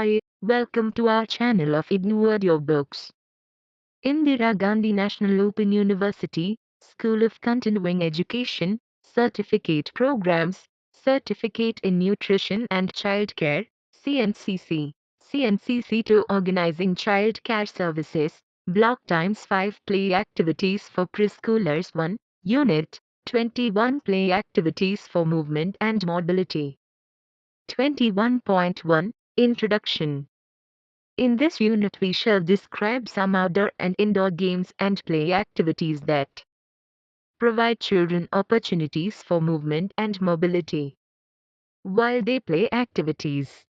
Hi, welcome to our channel of IGNOU Audiobooks. Indira Gandhi National Open University, School of Continuing Education, Certificate Programs, Certificate in Nutrition and Childcare, CNCC, CNCC to Organizing Childcare Services, Block times 5 Play Activities for Preschoolers-I, Unit-21 Play Activities for Movement and Mobility. 21.1 Introduction. In this unit we shall describe some outdoor and indoor games and play activities that provide children opportunities for movement and mobility. While they play activities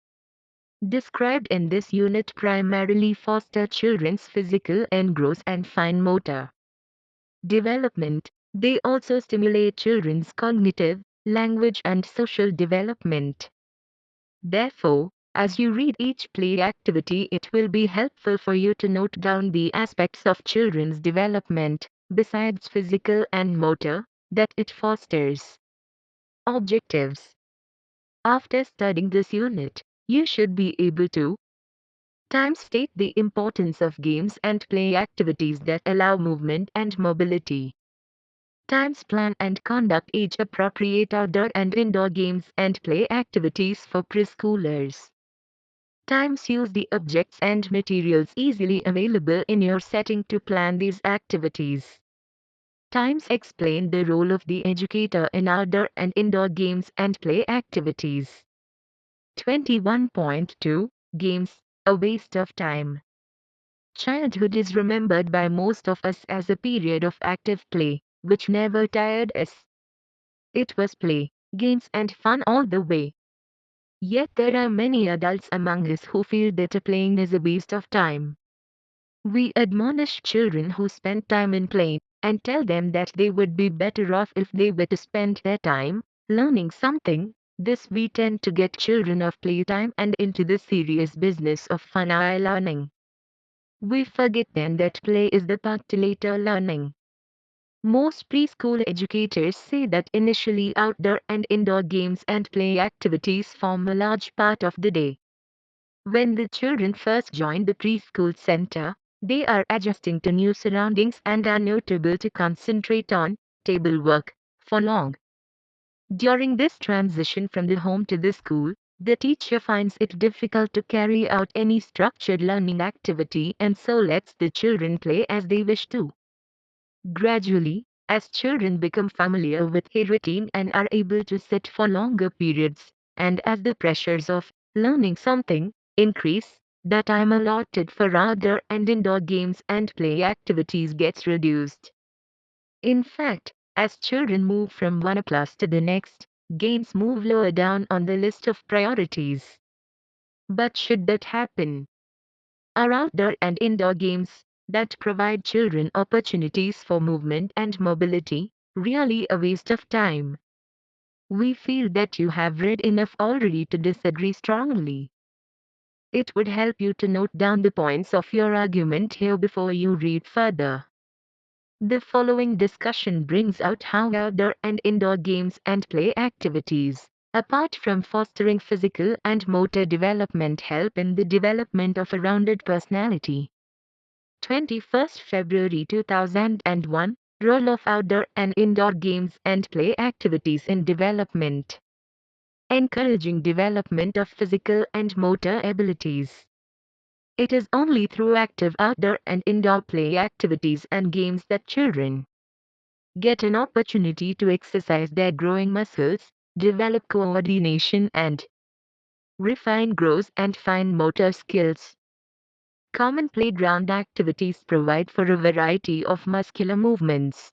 described in this unit primarily foster children's physical and gross and fine motor development, they also stimulate children's cognitive, language and social development. Therefore, as you read each play activity, it will be helpful for you to note down the aspects of children's development, besides physical and motor, that it fosters. Objectives. After studying this unit, you should be able to state the importance of games and play activities that allow movement and mobility. Plan and conduct age-appropriate outdoor and indoor games and play activities for preschoolers. Use the objects and materials easily available in your setting to plan these activities. Explain the role of the educator in outdoor and indoor games and play activities. 21.2 Games, a waste of time. Childhood is remembered by most of us as a period of active play, which never tired us. It was play, games and fun all the way. Yet there are many adults among us who feel that playing is a waste of time. We admonish children who spend time in playing and tell them that they would be better off if they were to spend their time learning something. This we tend to get children off playtime and into the serious business of fun or learning. We forget then that play is the path to later learning. Most preschool educators say that initially outdoor and indoor games and play activities form a large part of the day. When the children first join the preschool center, they are adjusting to new surroundings and are not able to concentrate on table work for long. During this transition from the home to the school, the teacher finds it difficult to carry out any structured learning activity and so lets the children play as they wish to. Gradually, as children become familiar with a routine and are able to sit for longer periods, and as the pressures of learning something increase, the time allotted for outdoor and indoor games and play activities gets reduced. In fact, as children move from one class to the next, games move lower down on the list of priorities. But should that happen, are outdoor and indoor games that provide children opportunities for movement and mobility really a waste of time? We feel that you have read enough already to disagree strongly. It would help you to note down the points of your argument here before you read further. The following discussion brings out how outdoor and indoor games and play activities, apart from fostering physical and motor development, help in the development of a rounded personality. 21st February 2001, Role of outdoor and indoor games and play activities in development. Encouraging development of physical and motor abilities. It is only through active outdoor and indoor play activities and games that children get an opportunity to exercise their growing muscles, develop coordination and refine gross and fine motor skills. Common playground activities provide for a variety of muscular movements.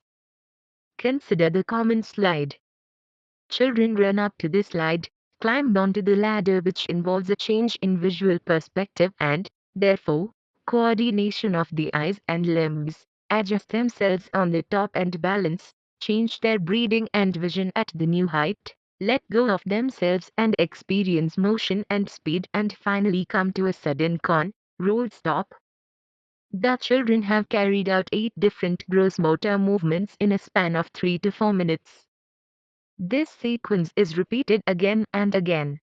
Consider the common slide. Children run up to the slide, climb onto the ladder, which involves a change in visual perspective and, therefore, coordination of the eyes and limbs, adjust themselves on the top and balance, change their breathing and vision at the new height, let go of themselves and experience motion and speed, and finally come to a sudden roll stop. The children have carried out 8 different gross motor movements in a span of 3 to 4 minutes. This sequence is repeated again and again.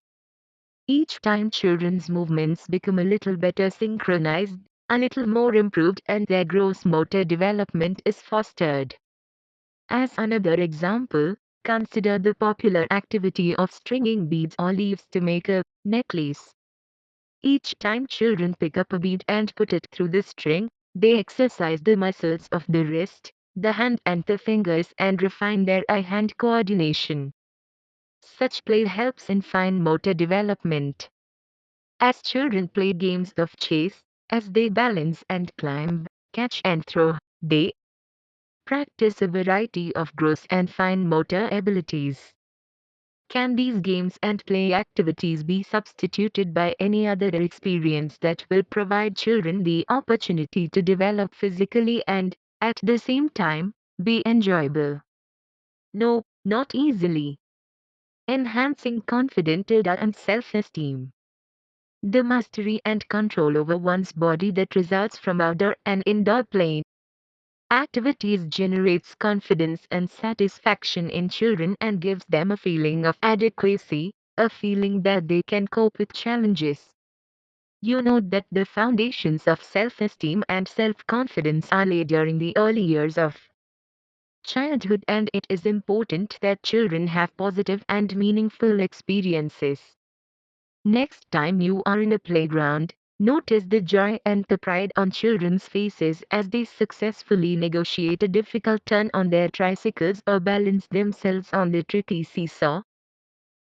Each time children's movements become a little better synchronized, a little more improved, and their gross motor development is fostered. As another example, consider the popular activity of stringing beads or leaves to make a necklace. Each time children pick up a bead and put it through the string, they exercise the muscles of the wrist, the hand and the fingers and refine their eye-hand coordination. Such play helps in fine motor development. As children play games of chase, as they balance and climb, catch and throw, they practice a variety of gross and fine motor abilities. Can these games and play activities be substituted by any other experience that will provide children the opportunity to develop physically and, at the same time, be enjoyable? No, not easily. Enhancing confidence and self-esteem. The mastery and control over one's body that results from outdoor and indoor play activities generates confidence and satisfaction in children and gives them a feeling of adequacy, a feeling that they can cope with challenges. You know that the foundations of self-esteem and self-confidence are laid during the early years of childhood, and it is important that children have positive and meaningful experiences. Next time you are in a playground, notice the joy and the pride on children's faces as they successfully negotiate a difficult turn on their tricycles or balance themselves on the tricky seesaw.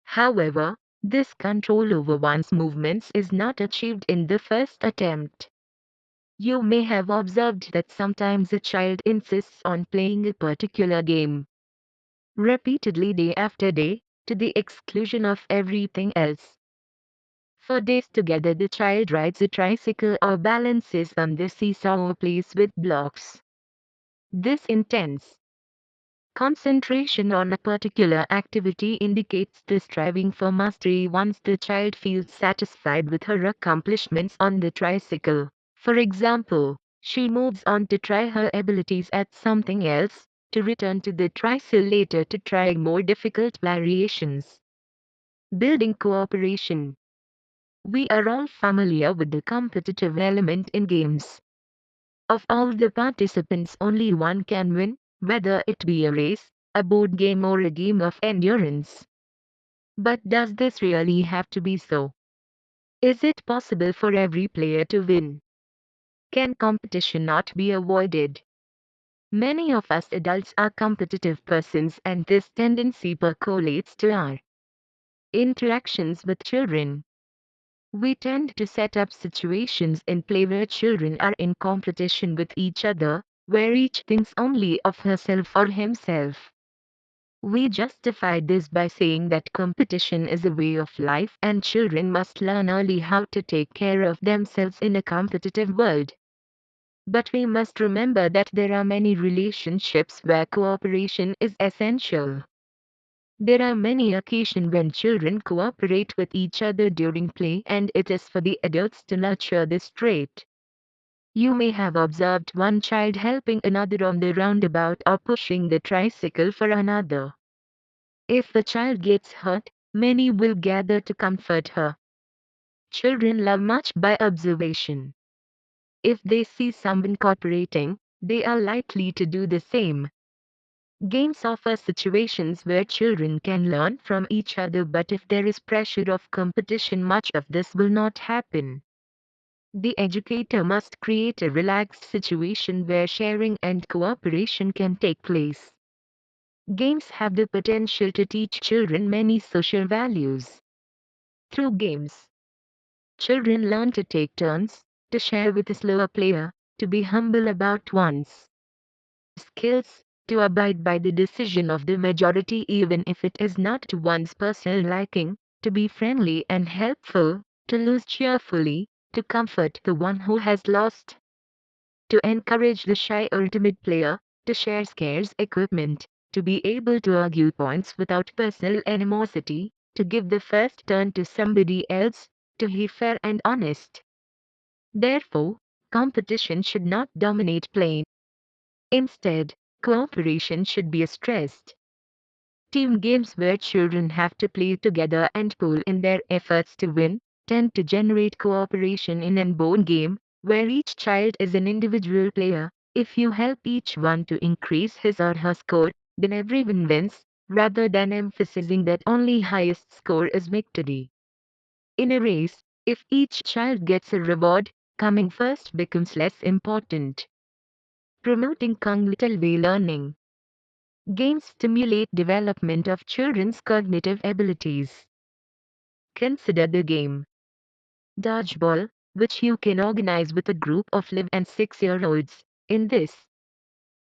However, this control over one's movements is not achieved in the first attempt. You may have observed that sometimes a child insists on playing a particular game repeatedly day after day, to the exclusion of everything else. For days together the child rides a tricycle or balances on the seesaw or plays with blocks. This intense concentration on a particular activity indicates the striving for mastery. Once the child feels satisfied with her accomplishments on the tricycle, for example, she moves on to try her abilities at something else, to return to the tricycle later to try more difficult variations. Building cooperation. We are all familiar with the competitive element in games. Of all the participants, only one can win, whether it be a race, a board game, or a game of endurance. But does this really have to be so? Is it possible for every player to win? Can competition not be avoided? Many of us adults are competitive persons, and this tendency percolates to our interactions with children. We tend to set up situations in play where children are in competition with each other, where each thinks only of herself or himself. We justify this by saying that competition is a way of life and children must learn early how to take care of themselves in a competitive world. But we must remember that there are many relationships where cooperation is essential. There are many occasions when children cooperate with each other during play, and it is for the adults to nurture this trait. You may have observed one child helping another on the roundabout or pushing the tricycle for another. If the child gets hurt, many will gather to comfort her. Children love much by observation. If they see someone cooperating, they are likely to do the same. Games offer situations where children can learn from each other, but if there is pressure of competition, much of this will not happen. The educator must create a relaxed situation where sharing and cooperation can take place. Games have the potential to teach children many social values. Through games, children learn to take turns, to share with a slower player, to be humble about one's skills, to abide by the decision of the majority even if it is not to one's personal liking, to be friendly and helpful, to lose cheerfully, to comfort the one who has lost, to encourage the shy or timid player, to share scarce equipment, to be able to argue points without personal animosity, to give the first turn to somebody else, to be fair and honest. Therefore, competition should not dominate play. Instead, cooperation should be stressed. Team games where children have to play together and pool in their efforts to win tend to generate cooperation in an board game, where each child is an individual player. If you help each one to increase his or her score, then everyone wins, rather than emphasizing that only highest score is victory. In a race, if each child gets a reward, coming first becomes less important. Promoting cognitive learning. Games stimulate development of children's cognitive abilities. Consider the game Dodgeball, which you can organize with a group of 5 and 6-year-olds. In this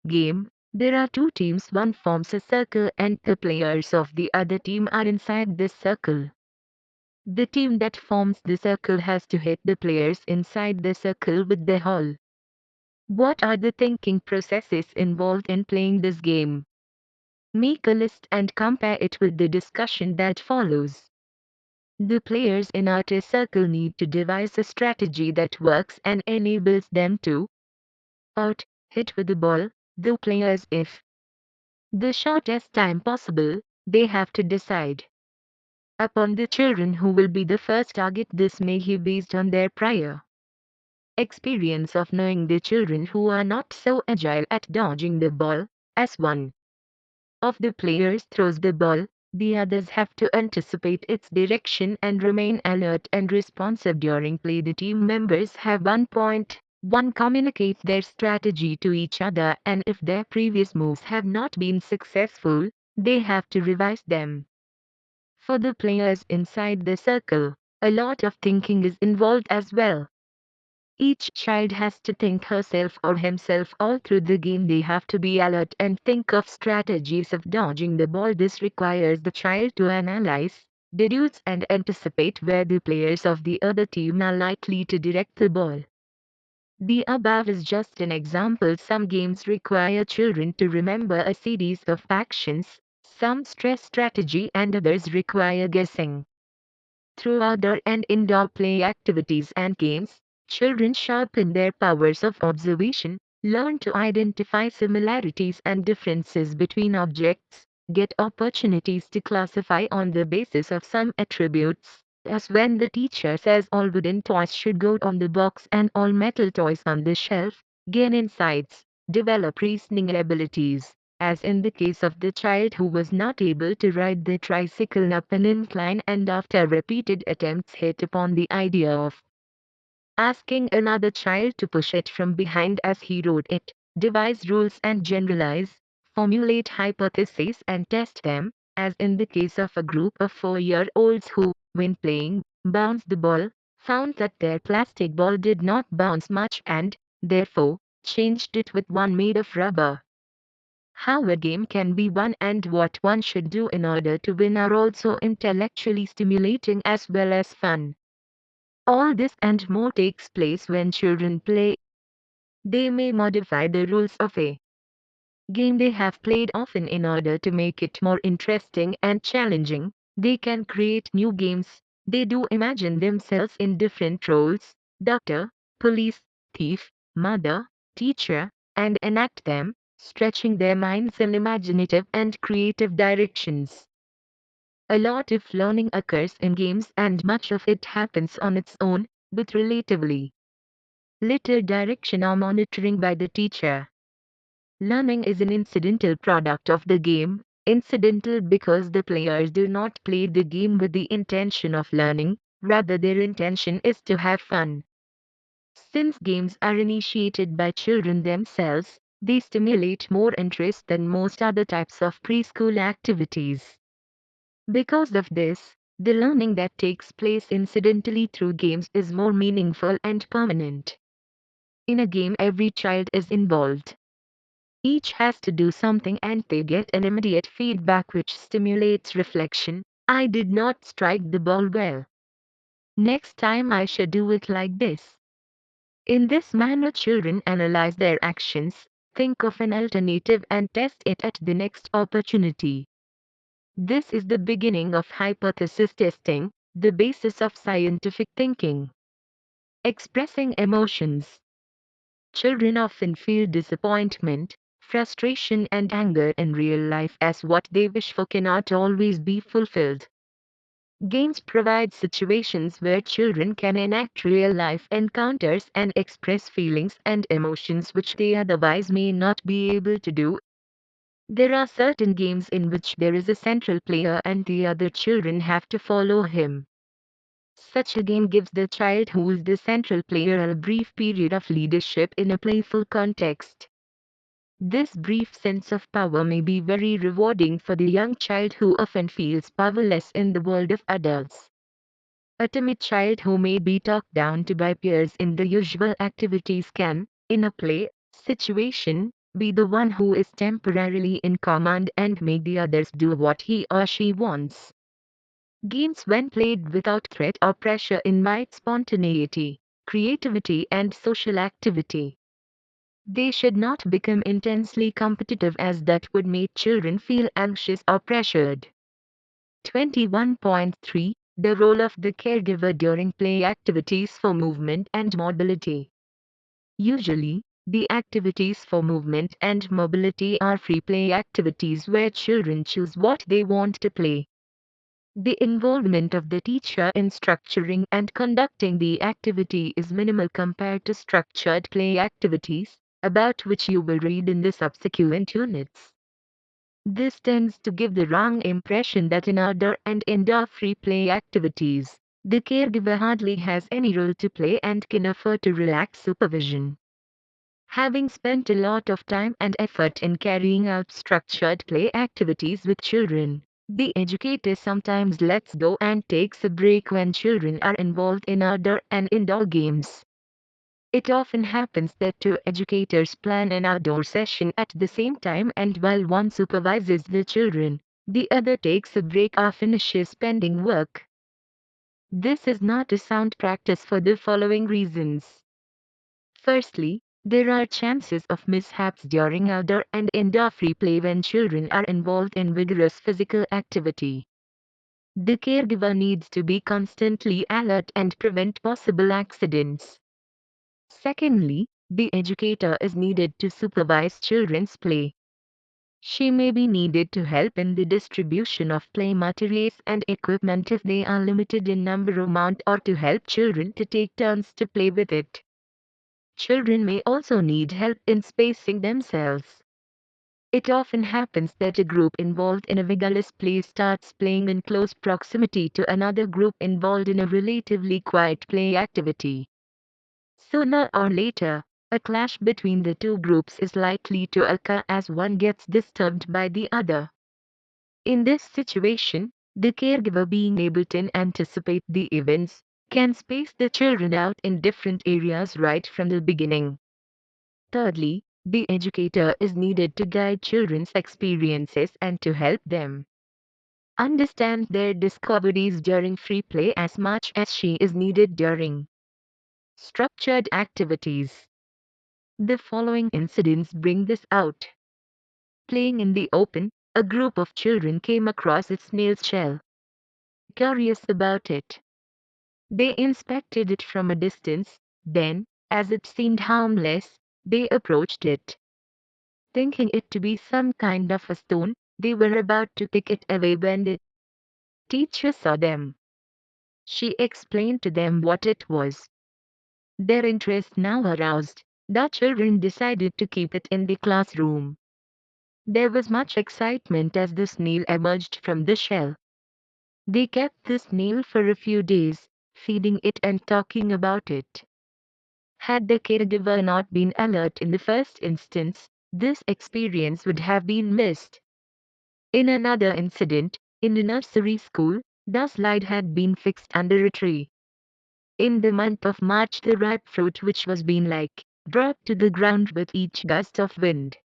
game, there are two teams. One forms a circle and the players of the other team are inside this circle. The team that forms the circle has to hit the players inside the circle with the ball. What are the thinking processes involved in playing this game? Make a list and compare it with the discussion that follows. The players in our circle need to devise a strategy that works and enables them to hit with the ball, the players if the shortest time possible. They have to decide upon the children who will be the first target. This may be based on their prior experience of knowing the children who are not so agile at dodging the ball. As one of the players throws the ball, the others have to anticipate its direction and remain alert and responsive during play. The team members have 1 communicate their strategy to each other, and if their previous moves have not been successful, they have to revise them. For the players inside the circle, a lot of thinking is involved as well. Each child has to think herself or himself all through the game. They have to be alert and think of strategies of dodging the ball. This requires the child to analyze, deduce and anticipate where the players of the other team are likely to direct the ball. The above is just an example. Some games require children to remember a series of actions, some stress strategy and others require guessing. Through outdoor and indoor play activities and games, children sharpen their powers of observation, learn to identify similarities and differences between objects, get opportunities to classify on the basis of some attributes, as when the teacher says all wooden toys should go on the box and all metal toys on the shelf, gain insights, develop reasoning abilities, as in the case of the child who was not able to ride the tricycle up an incline and after repeated attempts hit upon the idea of asking another child to push it from behind as he rode it, devise rules and generalize, formulate hypotheses and test them, as in the case of a group of 4-year-olds who, when playing, bounced the ball, found that their plastic ball did not bounce much and, therefore, changed it with one made of rubber. How a game can be won and what one should do in order to win are also intellectually stimulating as well as fun. All this and more takes place when children play. They may modify the rules of a game they have played often in order to make it more interesting and challenging. They can create new games. They do imagine themselves in different roles: doctor, police, thief, mother, teacher, and enact them, stretching their minds in imaginative and creative directions. A lot of learning occurs in games and much of it happens on its own, with relatively little direction or monitoring by the teacher. Learning is an incidental product of the game, incidental because the players do not play the game with the intention of learning, rather their intention is to have fun. Since games are initiated by children themselves, they stimulate more interest than most other types of preschool activities. Because of this, the learning that takes place incidentally through games is more meaningful and permanent. In a game, every child is involved. Each has to do something and they get an immediate feedback which stimulates reflection. I did not strike the ball well. Next time I should do it like this. In this manner, children analyze their actions, think of an alternative and test it at the next opportunity. This is the beginning of hypothesis testing, the basis of scientific thinking. Expressing emotions. Children often feel disappointment, frustration and anger in real life as what they wish for cannot always be fulfilled. Games provide situations where children can enact real-life encounters and express feelings and emotions which they otherwise may not be able to do. There are certain games in which there is a central player and the other children have to follow him. Such a game gives the child who is the central player a brief period of leadership in a playful context. This brief sense of power may be very rewarding for the young child who often feels powerless in the world of adults. A timid child who may be talked down to by peers in the usual activities can, in a play situation, be the one who is temporarily in command and make the others do what he or she wants. Games when played without threat or pressure invite spontaneity, creativity and social activity. They should not become intensely competitive as that would make children feel anxious or pressured. 21.3 The role of the caregiver during play activities for movement and mobility. Usually, the activities for movement and mobility are free play activities where children choose what they want to play. The involvement of the teacher in structuring and conducting the activity is minimal compared to structured play activities, about which you will read in the subsequent units. This tends to give the wrong impression that in outdoor and indoor free play activities, the caregiver hardly has any role to play and can afford to relax supervision. Having spent a lot of time and effort in carrying out structured play activities with children, the educator sometimes lets go and takes a break when children are involved in outdoor and indoor games. It often happens that two educators plan an outdoor session at the same time and while one supervises the children, the other takes a break or finishes pending work. This is not a sound practice for the following reasons. Firstly, there are chances of mishaps during outdoor and indoor free play when children are involved in vigorous physical activity. The caregiver needs to be constantly alert and prevent possible accidents. Secondly, the educator is needed to supervise children's play. She may be needed to help in the distribution of play materials and equipment if they are limited in number or amount or to help children to take turns to play with it. Children may also need help in spacing themselves. It often happens that a group involved in a vigorous play starts playing in close proximity to another group involved in a relatively quiet play activity. Sooner or later, a clash between the two groups is likely to occur as one gets disturbed by the other. In this situation, the caregiver being able to anticipate the events, can space the children out in different areas right from the beginning. Thirdly, the educator is needed to guide children's experiences and to help them understand their discoveries during free play as much as she is needed during structured activities. The following incidents bring this out. Playing in the open, a group of children came across a snail's shell. Curious about it, they inspected it from a distance, then, as it seemed harmless, they approached it. Thinking it to be some kind of a stone, they were about to pick it away when the teacher saw them. She explained to them what it was. Their interest now aroused, the children decided to keep it in the classroom. There was much excitement as the snail emerged from the shell. They kept the snail for a few days, feeding it and talking about it. Had the caregiver not been alert in the first instance, this experience would have been missed. In another incident, in a nursery school, the slide had been fixed under a tree. In the month of March, the ripe fruit which was being dropped to the ground with each gust of wind.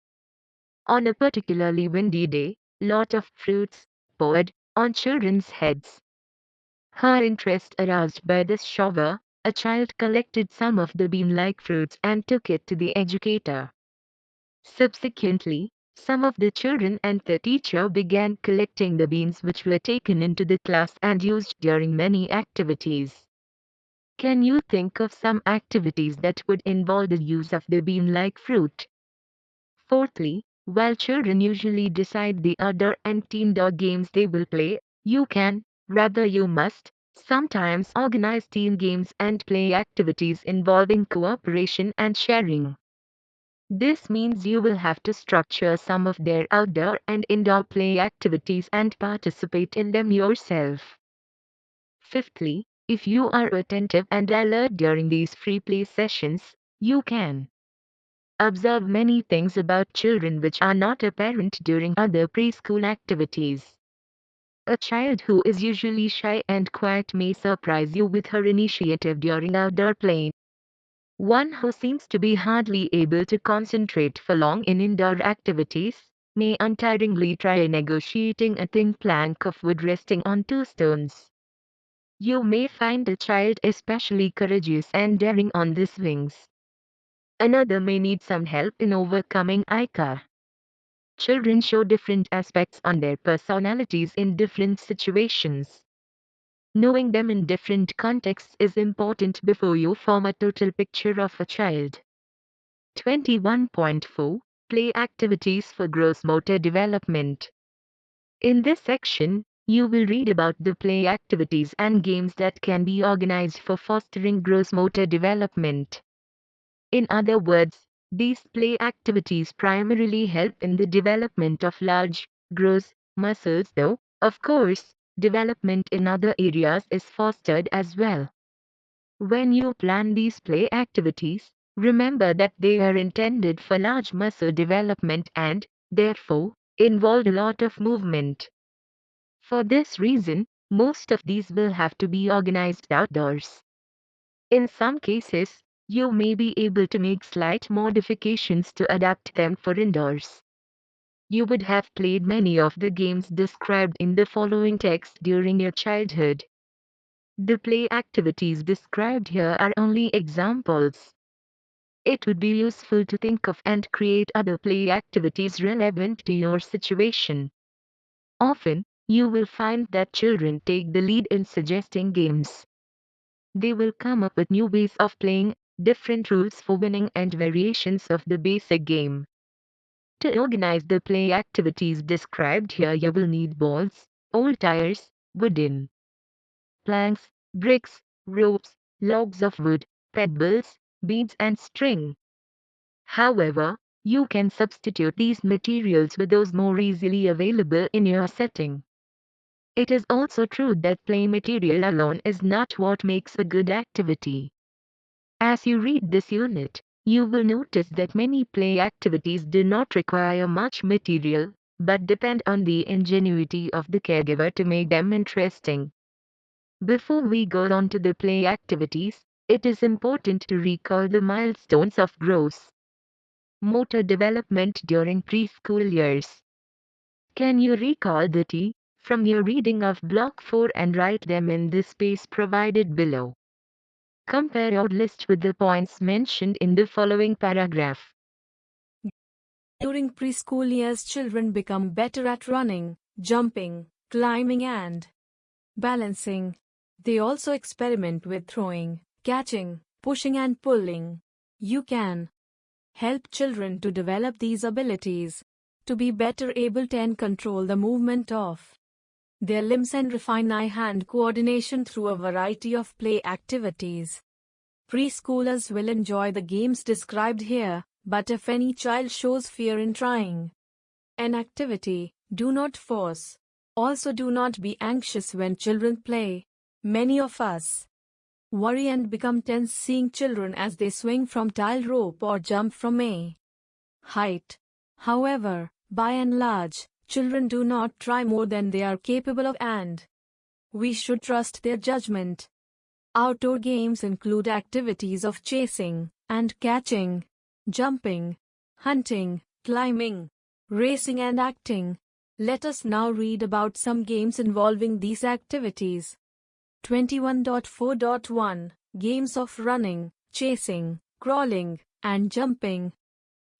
On a particularly windy day, lot of fruits poured on children's heads. Her interest aroused by this shower, a child collected some of the bean-like fruits and took it to the educator. Subsequently, some of the children and the teacher began collecting the beans which were taken into the class and used during many activities. Can you think of some activities that would involve the use of the bean-like fruit? Fourthly, while children usually decide the outdoor and indoor games they will play, you can, rather you must, sometimes organize team games and play activities involving cooperation and sharing. This means you will have to structure some of their outdoor and indoor play activities and participate in them yourself. Fifthly, if you are attentive and alert during these free play sessions, you can observe many things about children which are not apparent during other preschool activities. A child who is usually shy and quiet may surprise you with her initiative during outdoor play. One who seems to be hardly able to concentrate for long in indoor activities may untiringly try negotiating a thin plank of wood resting on two stones. You may find a child especially courageous and daring on the swings. Another may need some help in overcoming ika. Children show different aspects on their personalities in different situations. Knowing them in different contexts is important before you form a total picture of a child. 21.4 Play activities for gross motor development. In this section, you will read about the play activities and games that can be organized for fostering gross motor development. In other words, these play activities primarily help in the development of large, gross muscles, though, of course, development in other areas is fostered as well. When you plan these play activities, remember that they are intended for large muscle development and, therefore, involve a lot of movement. For this reason, most of these will have to be organized outdoors. In some cases, you may be able to make slight modifications to adapt them for indoors. You would have played many of the games described in the following text during your childhood. The play activities described here are only examples. It would be useful to think of and create other play activities relevant to your situation. Often, you will find that children take the lead in suggesting games. They will come up with new ways of playing, different rules for winning and variations of the basic game. To organize the play activities described here, you will need balls, old tires, wooden planks, bricks, ropes, logs of wood, pebbles, beads and string. However, you can substitute these materials with those more easily available in your setting. It is also true that play material alone is not what makes a good activity. As you read this unit, you will notice that many play activities do not require much material, but depend on the ingenuity of the caregiver to make them interesting. Before we go on to the play activities, it is important to recall the milestones of gross motor development during preschool years. Can you recall the T from your reading of Block 4 and write them in the space provided below? Compare your list with the points mentioned in the following paragraph. During preschool years, children become better at running, jumping, climbing, and balancing. They also experiment with throwing, catching, pushing, and pulling. You can help children to develop these abilities, to be better able to and control the movement of their limbs and refine eye-hand coordination through a variety of play activities. Preschoolers will enjoy the games described here, but if any child shows fear in trying an activity, do not force. Also, do not be anxious when children play. Many of us worry and become tense seeing children as they swing from tile rope or jump from a height. However, by and large, children do not try more than they are capable of, and we should trust their judgment. Outdoor games include activities of chasing and catching, jumping, hunting, climbing, racing, and acting. Let us now read about some games involving these activities. 21.4.1 Games of running, chasing, crawling, and jumping.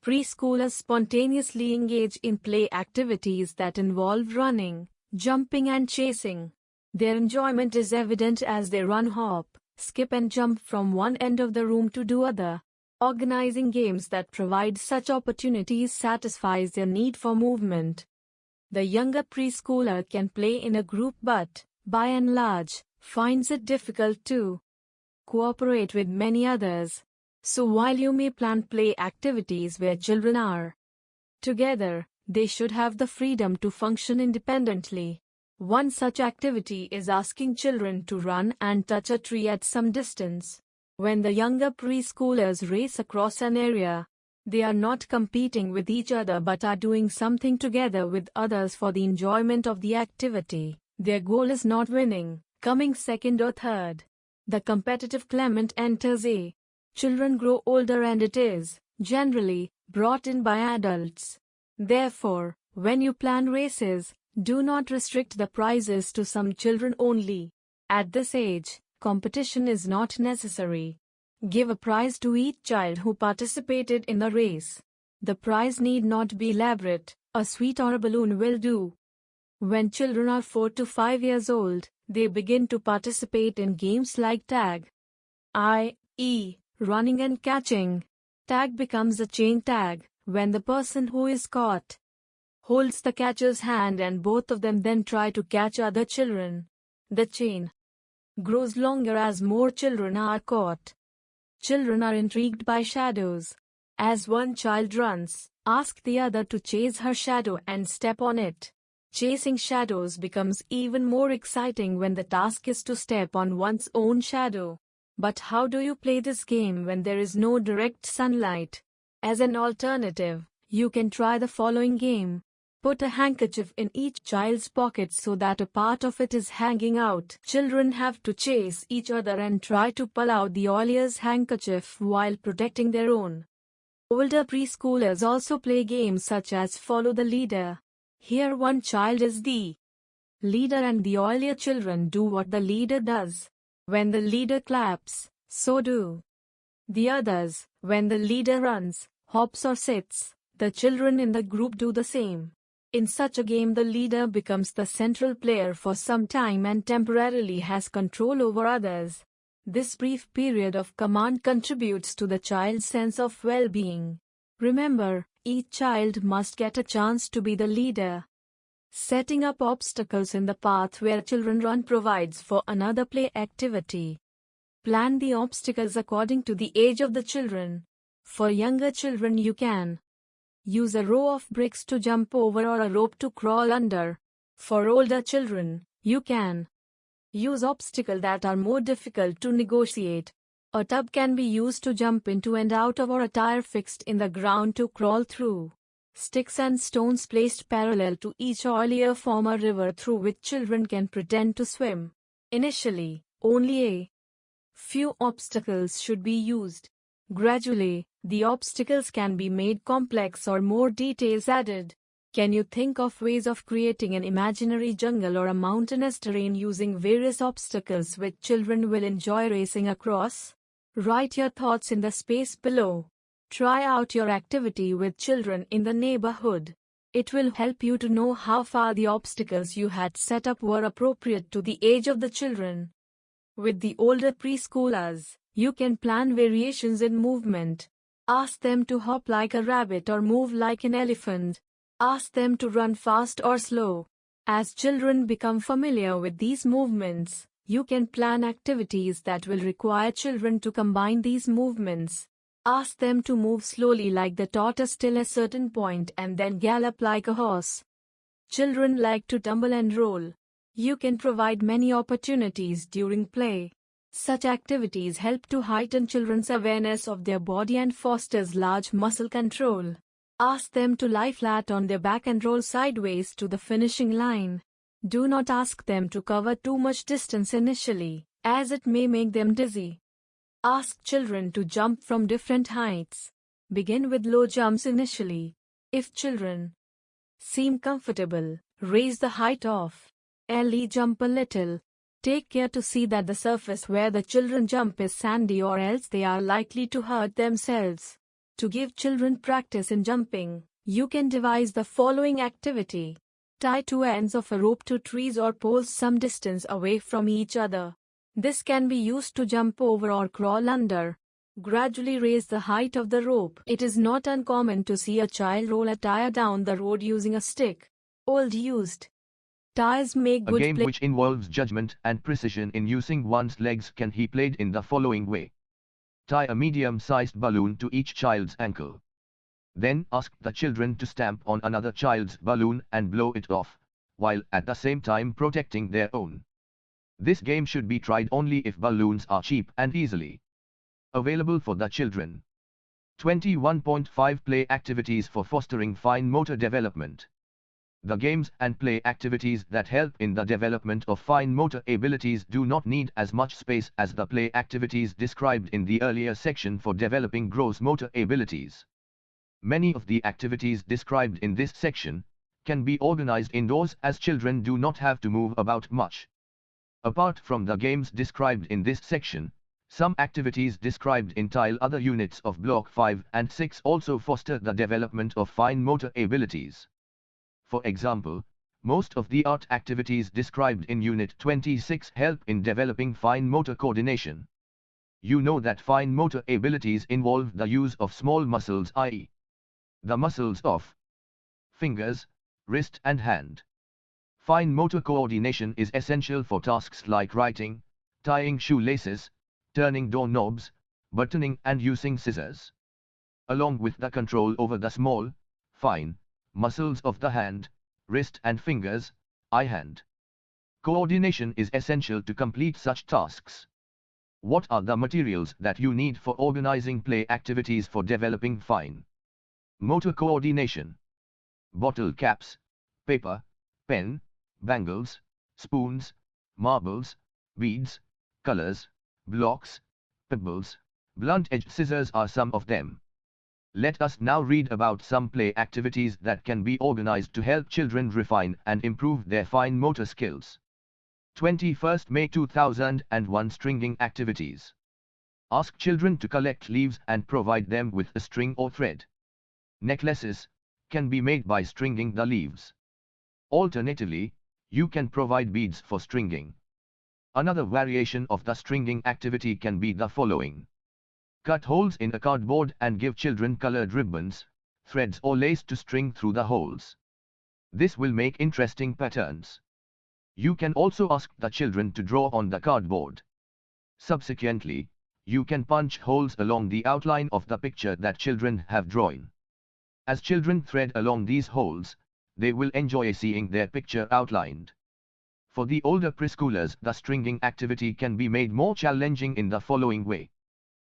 Preschoolers spontaneously engage in play activities that involve running, jumping, and chasing. Their enjoyment is evident as they run, hop, skip, and jump from one end of the room to the other. Organizing games that provide such opportunities satisfies their need for movement. The younger preschooler can play in a group but, by and large, finds it difficult to cooperate with many others. So while you may plan play activities where children are together, they should have the freedom to function independently. One such activity is asking children to run and touch a tree at some distance. When the younger preschoolers race across an area, they are not competing with each other but are doing something together with others for the enjoyment of the activity. Their goal is not winning, coming second or third. The competitive element enters in. Children grow older and it is, generally, brought in by adults. Therefore, when you plan races, do not restrict the prizes to some children only. At this age, competition is not necessary. Give a prize to each child who participated in the race. The prize need not be elaborate, a sweet or a balloon will do. When children are 4 to 5 years old, they begin to participate in games like tag, i.e., running and catching. Tag becomes a chain tag, when the person who is caught holds the catcher's hand and both of them then try to catch other children. The chain grows longer as more children are caught. Children are intrigued by shadows. As one child runs, ask the other to chase her shadow and step on it. Chasing shadows becomes even more exciting when the task is to step on one's own shadow. But how do you play this game when there is no direct sunlight? As an alternative, you can try the following game. Put a handkerchief in each child's pocket so that a part of it is hanging out. Children have to chase each other and try to pull out the earlier's handkerchief while protecting their own. Older preschoolers also play games such as follow the leader. Here one child is the leader and the earlier children do what the leader does. When the leader claps, so do the others. When the leader runs, hops or sits, the children in the group do the same. In such a game the leader becomes the central player for some time and temporarily has control over others. This brief period of command contributes to the child's sense of well-being. Remember, each child must get a chance to be the leader. Setting up obstacles in the path where children run provides for another play activity. Plan the obstacles according to the age of the children. For younger children you can use a row of bricks to jump over or a rope to crawl under. For older children, you can use obstacles that are more difficult to negotiate. A tub can be used to jump into and out of or a tire fixed in the ground to crawl through. Sticks and stones placed parallel to each earlier form a river through which children can pretend to swim. Initially, only a few obstacles should be used. Gradually, the obstacles can be made complex or more details added. Can you think of ways of creating an imaginary jungle or a mountainous terrain using various obstacles which children will enjoy racing across? Write your thoughts in the space below. Try out your activity with children in the neighborhood. It will help you to know how far the obstacles you had set up were appropriate to the age of the children. With the older preschoolers, you can plan variations in movement. Ask them to hop like a rabbit or move like an elephant. Ask them to run fast or slow. As children become familiar with these movements, you can plan activities that will require children to combine these movements. Ask them to move slowly like the tortoise till a certain point and then gallop like a horse. Children like to tumble and roll. You can provide many opportunities during play. Such activities help to heighten children's awareness of their body and fosters large muscle control. Ask them to lie flat on their back and roll sideways to the finishing line. Do not ask them to cover too much distance initially, as it may make them dizzy. Ask children to jump from different heights. Begin with low jumps initially. If children seem comfortable, raise the height of jump a little. Take care to see that the surface where the children jump is sandy or else they are likely to hurt themselves. To give children practice in jumping, you can devise the following activity. Tie two ends of a rope to trees or poles some distance away from each other. This can be used to jump over or crawl under. Gradually raise the height of the rope. It is not uncommon to see a child roll a tire down the road using a stick. Old used tires make A good game play. which involves judgment and precision in using one's legs can be played in the following way. Tie a medium-sized balloon to each child's ankle. Then ask the children to stamp on another child's balloon and blow it off, while at the same time protecting their own. This game should be tried only if balloons are cheap and easily available for the children. 21.5 Play activities for fostering fine motor development. The games and play activities that help in the development of fine motor abilities do not need as much space as the play activities described in the earlier section for developing gross motor abilities. Many of the activities described in this section can be organized indoors as children do not have to move about much. Apart from the games described in this section, some activities described in other units of Block 5 and 6 also foster the development of fine motor abilities. For example, most of the art activities described in Unit 26 help in developing fine motor coordination. You know that fine motor abilities involve the use of small muscles, i.e., the muscles of fingers, wrist and hand. Fine motor coordination is essential for tasks like writing, tying shoelaces, turning doorknobs, buttoning and using scissors. Along with the control over the small, fine, muscles of the hand, wrist and fingers, eye hand. Coordination is essential to complete such tasks. What are the materials that you need for organizing play activities for developing fine motor coordination? Bottle caps, paper, pen, bangles, spoons, marbles, beads, colors, blocks, pebbles, blunt-edged scissors are some of them. Let us now read about some play activities that can be organized to help children refine and improve their fine motor skills. 21st May 2001 Stringing activities. Ask children to collect leaves and provide them with a string or thread. Necklaces can be made by stringing the leaves. Alternatively, you can provide beads for stringing. Another variation of the stringing activity can be the following. Cut holes in a cardboard and give children colored ribbons, threads or lace to string through the holes. This will make interesting patterns. You can also ask the children to draw on the cardboard. Subsequently, you can punch holes along the outline of the picture that children have drawn. As children thread along these holes, they will enjoy seeing their picture outlined. For the older preschoolers, the stringing activity can be made more challenging in the following way.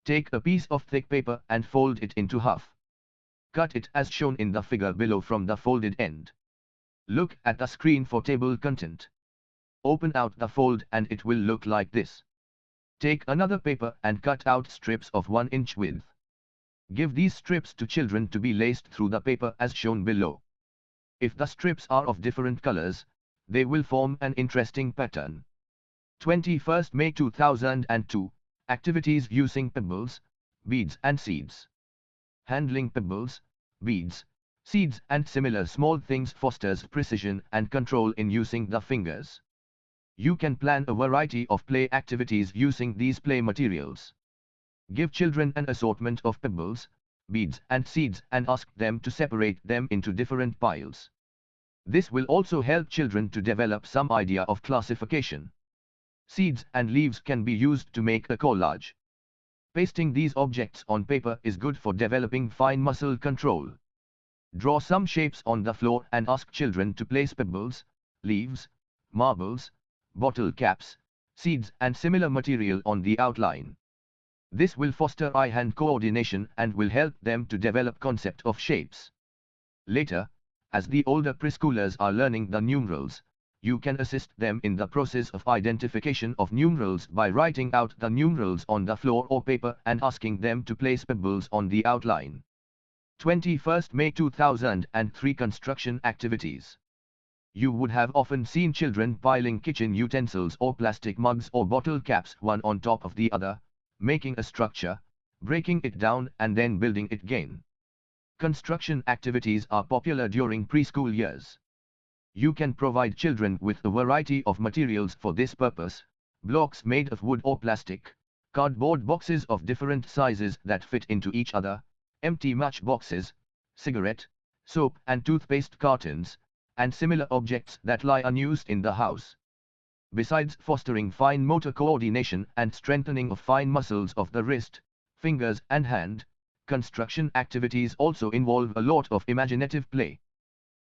Take a piece of thick paper and fold it into half. Cut it as shown in the figure below from the folded end. Look at the screen for table content. Open out the fold and it will look like this. Take another paper and cut out strips of 1 inch width. Give these strips to children to be laced through the paper as shown below. If the strips are of different colors, they will form an interesting pattern. 21st May 2002, Activities using pebbles, beads and seeds. Handling pebbles, beads, seeds and similar small things fosters precision and control in using the fingers. You can plan a variety of play activities using these play materials. Give children an assortment of pebbles, beads and seeds and ask them to separate them into different piles. This will also help children to develop some idea of classification. Seeds and leaves can be used to make a collage. Pasting these objects on paper is good for developing fine muscle control. Draw some shapes on the floor and ask children to place pebbles, leaves, marbles, bottle caps, seeds and similar material on the outline. This will foster eye-hand coordination and will help them to develop concept of shapes. Later, as the older preschoolers are learning the numerals, you can assist them in the process of identification of numerals by writing out the numerals on the floor or paper and asking them to place pebbles on the outline. 21st May 2003 Construction activities. You would have often seen children piling kitchen utensils or plastic mugs or bottle caps one on top of the other, making a structure, breaking it down and then building it again. Construction activities are popular during preschool years. You can provide children with a variety of materials for this purpose, blocks made of wood or plastic, cardboard boxes of different sizes that fit into each other, empty match boxes, cigarette, soap and toothpaste cartons, and similar objects that lie unused in the house. Besides fostering fine motor coordination and strengthening of fine muscles of the wrist, fingers and hand, construction activities also involve a lot of imaginative play.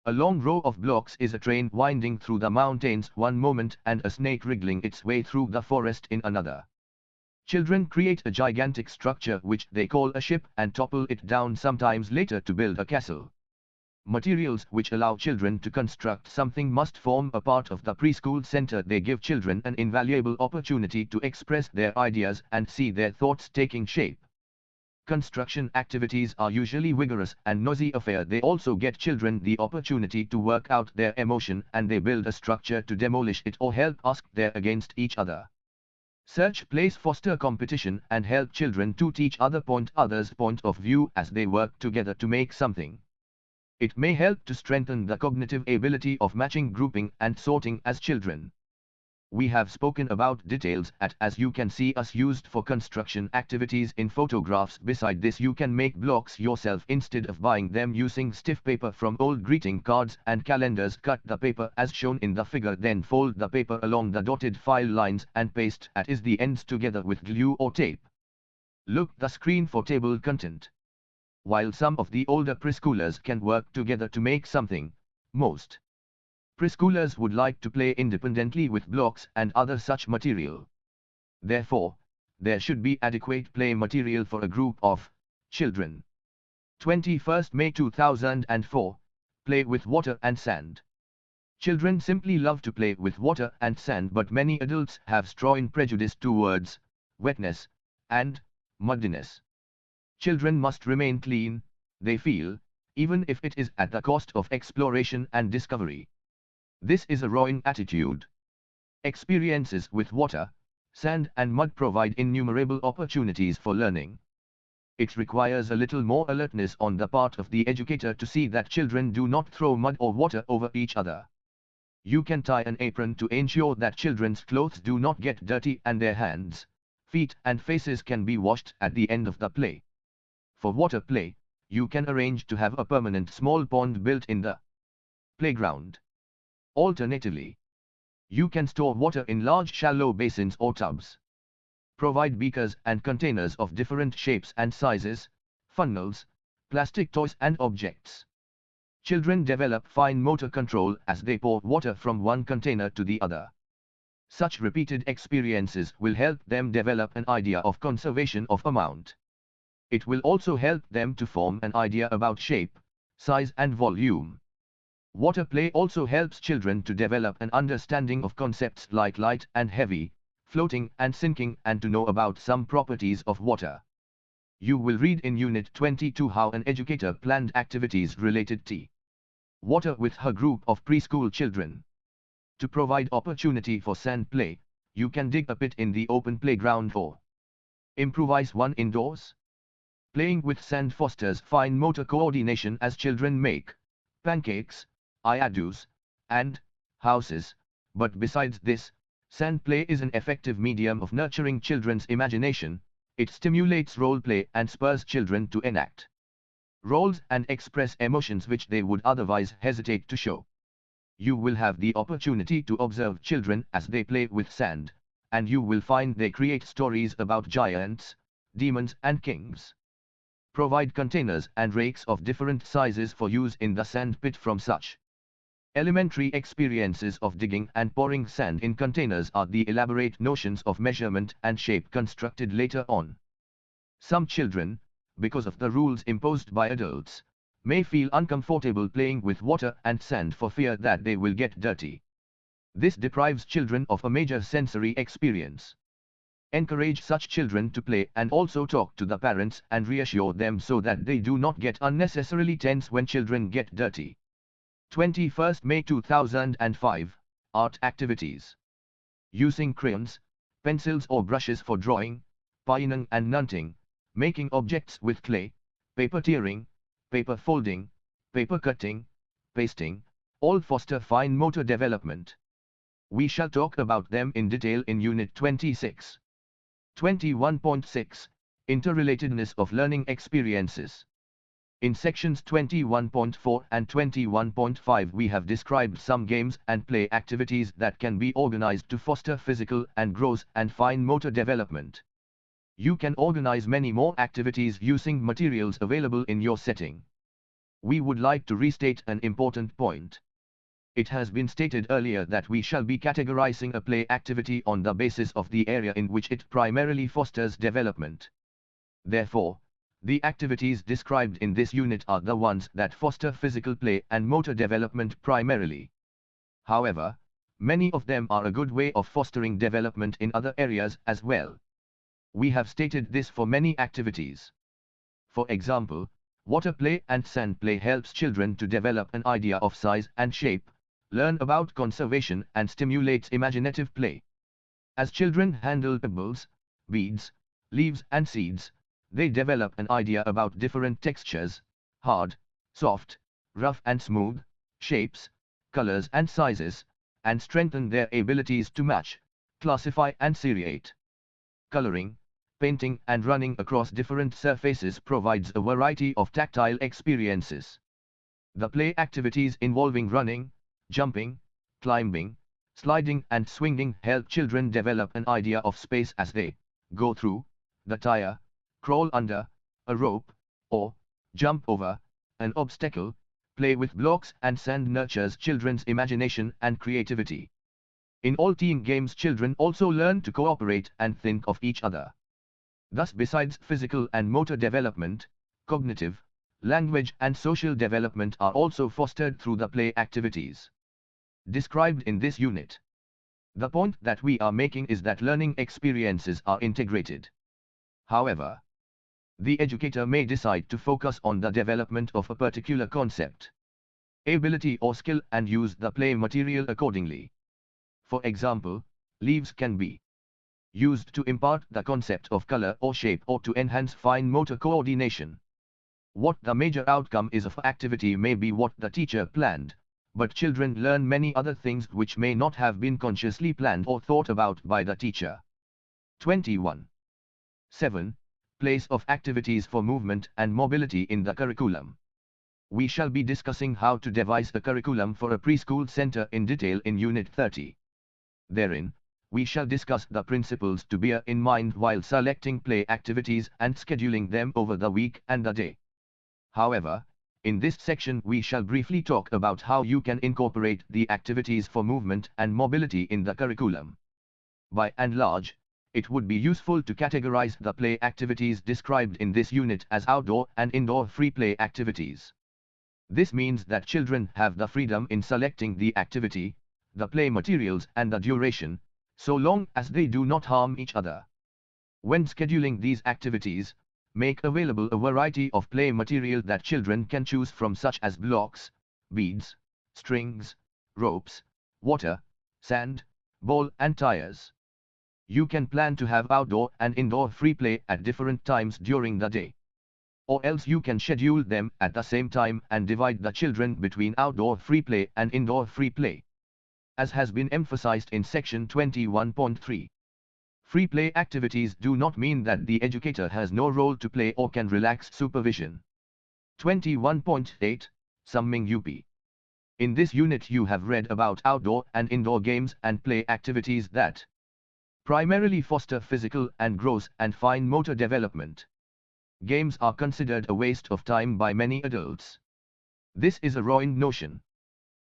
A long row of blocks is a train winding through the mountains one moment and a snake wriggling its way through the forest in another. Children create a gigantic structure which they call a ship and topple it down sometimes later to build a castle. Materials which allow children to construct something must form a part of the preschool center. They give children an invaluable opportunity to express their ideas and see their thoughts taking shape. Construction activities are usually vigorous and noisy affair. They also get children the opportunity to work out their emotion and they build a structure to demolish it or help ask there against each other. Such plays foster competition and help children to teach others' point of view as they work together to make something. It may help to strengthen the cognitive ability of matching, grouping and sorting as children. We have spoken about details as you can see us used for construction activities in photographs. Beside this you can make blocks yourself instead of buying them using stiff paper from old greeting cards and calendars. Cut the paper as shown in the figure, then fold the paper along the dotted file lines and paste the ends together with glue or tape. Look the screen for table content. While some of the older preschoolers can work together to make something, most preschoolers would like to play independently with blocks and other such material. Therefore, there should be adequate play material for a group of children. 21st May 2004, play with water and sand. Children simply love to play with water and sand, but many adults have strong prejudice towards wetness and muddiness. Children must remain clean, they feel, even if it is at the cost of exploration and discovery. This is a wrong attitude. Experiences with water, sand and mud provide innumerable opportunities for learning. It requires a little more alertness on the part of the educator to see that children do not throw mud or water over each other. You can tie an apron to ensure that children's clothes do not get dirty and their hands, feet and faces can be washed at the end of the play. For water play, you can arrange to have a permanent small pond built in the playground. Alternatively, you can store water in large shallow basins or tubs. Provide beakers and containers of different shapes and sizes, funnels, plastic toys and objects. Children develop fine motor control as they pour water from one container to the other. Such repeated experiences will help them develop an idea of conservation of amount. It will also help them to form an idea about shape, size and volume. Water play also helps children to develop an understanding of concepts like light and heavy, floating and sinking, and to know about some properties of water. You will read in Unit 22 how an educator planned activities related to water with her group of preschool children. To provide opportunity for sand play, you can dig a pit in the open playground or improvise one indoors. Playing with sand fosters fine motor coordination as children make pancakes, iadoos, and houses, but besides this, sand play is an effective medium of nurturing children's imagination. It stimulates role play and spurs children to enact roles and express emotions which they would otherwise hesitate to show. You will have the opportunity to observe children as they play with sand, and you will find they create stories about giants, demons and kings. Provide containers and rakes of different sizes for use in the sand pit. From such elementary experiences of digging and pouring sand in containers are the elaborate notions of measurement and shape constructed later on. Some children, because of the rules imposed by adults, may feel uncomfortable playing with water and sand for fear that they will get dirty. This deprives children of a major sensory experience. Encourage such children to play and also talk to the parents and reassure them so that they do not get unnecessarily tense when children get dirty. 21st May 2005, Art Activities. Using crayons, pencils or brushes for drawing, painting and nunting, making objects with clay, paper tearing, paper folding, paper cutting, pasting, all foster fine motor development. We shall talk about them in detail in Unit 26. 21.6 Interrelatedness of learning experiences. In sections 21.4 and 21.5 we have described some games and play activities that can be organized to foster physical and gross and fine motor development. You can organize many more activities using materials available in your setting. We would like to restate an important point. It has been stated earlier that we shall be categorizing a play activity on the basis of the area in which it primarily fosters development. Therefore, the activities described in this unit are the ones that foster physical play and motor development primarily. However, many of them are a good way of fostering development in other areas as well. We have stated this for many activities. For example, water play and sand play helps children to develop an idea of size and shape, learn about conservation and stimulates imaginative play. As children handle pebbles, beads, leaves and seeds, they develop an idea about different textures, hard, soft, rough and smooth, shapes, colors and sizes, and strengthen their abilities to match, classify and seriate. Coloring, painting and running across different surfaces provides a variety of tactile experiences. The play activities involving running, jumping, climbing, sliding and swinging help children develop an idea of space as they go through the tire, crawl under a rope, or jump over an obstacle. Play with blocks and sand nurtures children's imagination and creativity. In all team games children also learn to cooperate and think of each other. Thus besides physical and motor development, cognitive, language and social development are also fostered through the play activities described in this unit. The point that we are making is that learning experiences are integrated. However, the educator may decide to focus on the development of a particular concept, ability or skill and use the play material accordingly. For example, leaves can be used to impart the concept of color or shape or to enhance fine motor coordination. What the major outcome is of activity may be what the teacher planned, but children learn many other things which may not have been consciously planned or thought about by the teacher. 21.7 Place of activities for movement and mobility in the curriculum. We shall be discussing how to devise a curriculum for a preschool center in detail in Unit 30. Therein, we shall discuss the principles to bear in mind while selecting play activities and scheduling them over the week and the day. However, in this section we shall briefly talk about how you can incorporate the activities for movement and mobility in the curriculum. By and large, it would be useful to categorize the play activities described in this unit as outdoor and indoor free play activities. This means that children have the freedom in selecting the activity, the play materials and the duration, so long as they do not harm each other. When scheduling these activities, make available a variety of play material that children can choose from such as blocks, beads, strings, ropes, water, sand, ball and tires. You can plan to have outdoor and indoor free play at different times during the day. Or else you can schedule them at the same time and divide the children between outdoor free play and indoor free play. As has been emphasized in section 21.3. Free play activities do not mean that the educator has no role to play or can relax supervision. 21.8 Summing UP. In this unit you have read about outdoor and indoor games and play activities that primarily foster physical and gross and fine motor development. Games are considered a waste of time by many adults. This is a ruined notion.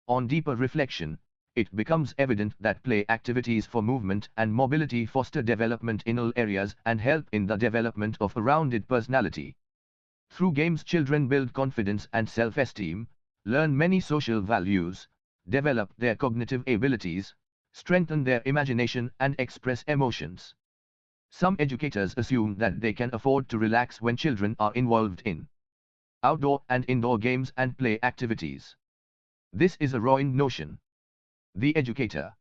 On deeper reflection, it becomes evident that play activities for movement and mobility foster development in all areas and help in the development of a rounded personality. Through games children build confidence and self-esteem, learn many social values, develop their cognitive abilities, strengthen their imagination and express emotions. Some educators assume that they can afford to relax when children are involved in outdoor and indoor games and play activities. This is a ruined notion. The educator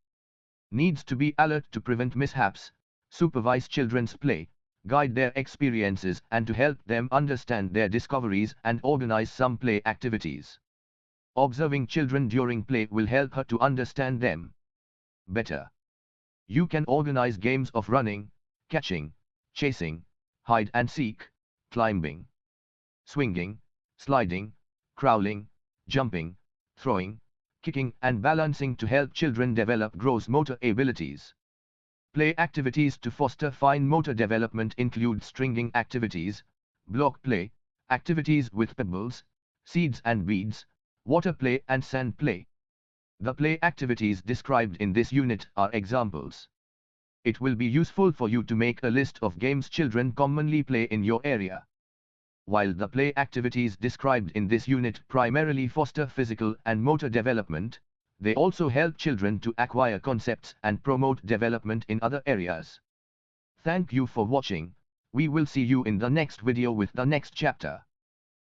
needs to be alert to prevent mishaps, supervise children's play, guide their experiences and to help them understand their discoveries and organize some play activities. Observing children during play will help her to understand them better. You can organize games of running, catching, chasing, hide and seek, climbing, swinging, sliding, crawling, jumping, throwing, kicking and balancing to help children develop gross motor abilities. Play activities to foster fine motor development include stringing activities, block play, activities with pebbles, seeds and beads, water play and sand play. The play activities described in this unit are examples. It will be useful for you to make a list of games children commonly play in your area. While the play activities described in this unit primarily foster physical and motor development, they also help children to acquire concepts and promote development in other areas. Thank you for watching. We will see you in the next video with the next chapter.